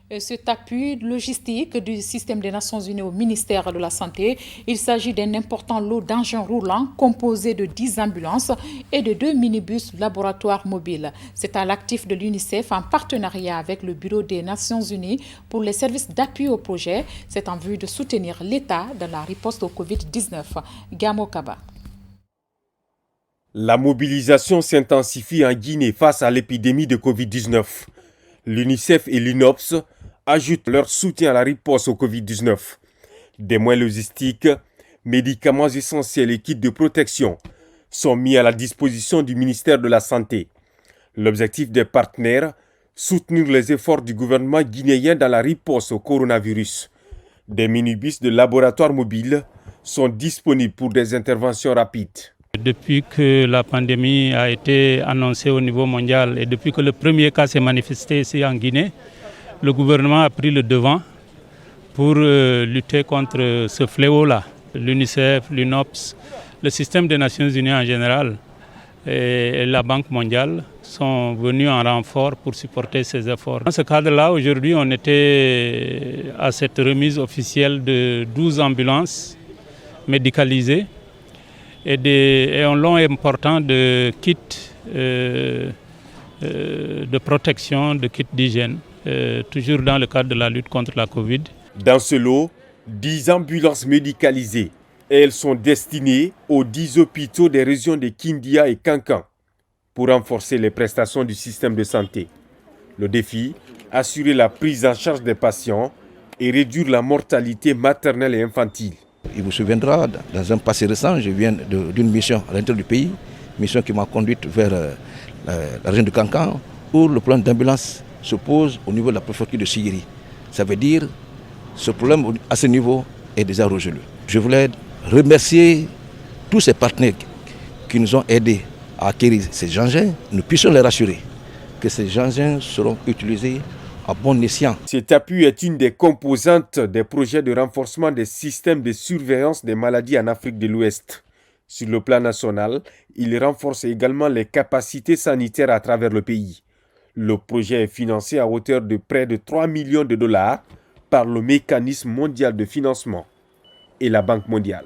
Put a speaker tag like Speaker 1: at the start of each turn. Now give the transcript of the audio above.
Speaker 1: Cet appui logistique du système des Nations Unies au ministère de la Santé, il s'agit d'un important lot d'engins roulants composé de 10 ambulances et de 2 minibus laboratoires mobiles. C'est à l'actif de l'UNICEF en partenariat avec le Bureau des Nations Unies pour les services d'appui au projet. C'est en vue de soutenir l'État dans la riposte au Covid-19. Gamo Kaba.
Speaker 2: La mobilisation s'intensifie en Guinée face à l'épidémie de Covid-19. L'UNICEF et l'UNOPS ajoutent leur soutien à la riposte au Covid-19. Des moyens logistiques, médicaments essentiels et kits de protection sont mis à la disposition du ministère de la Santé. L'objectif des partenaires, soutenir les efforts du gouvernement guinéen dans la riposte au coronavirus. Des minibus de laboratoire mobile sont disponibles pour des interventions rapides.
Speaker 3: Depuis que la pandémie a été annoncée au niveau mondial et depuis que le premier cas s'est manifesté ici en Guinée, le gouvernement a pris le devant pour lutter contre ce fléau-là. L'UNICEF, l'UNOPS, le système des Nations Unies en général et la Banque mondiale sont venus en renfort pour supporter ces efforts. Dans ce cadre-là, aujourd'hui, on était à cette remise officielle de 12 ambulances médicalisées et un lot important de kits de protection, de kits d'hygiène, toujours dans le cadre de la lutte contre la Covid.
Speaker 2: Dans ce lot, 10 ambulances médicalisées. Elles sont destinées aux 10 hôpitaux des régions de Kindia et Kankan pour renforcer les prestations du système de santé. Le défi, assurer la prise en charge des patients et réduire la mortalité maternelle et infantile.
Speaker 4: Il vous souviendra, dans un passé récent, je viens d'une mission à l'intérieur du pays, mission qui m'a conduite vers la région de Kankan, où le problème d'ambulance se pose au niveau de la préfecture de Sigiri. Ça veut dire ce problème à ce niveau est déjà résolu. Je voulais remercier tous ces partenaires qui nous ont aidés à acquérir ces engins. Nous puissions les rassurer que ces engins seront utilisés à bon escient.
Speaker 2: Cet appui est une des composantes des projets de renforcement des systèmes de surveillance des maladies en Afrique de l'Ouest. Sur le plan national, il renforce également les capacités sanitaires à travers le pays. Le projet est financé à hauteur de près de 3 millions de dollars par le Mécanisme mondial de financement et la Banque mondiale.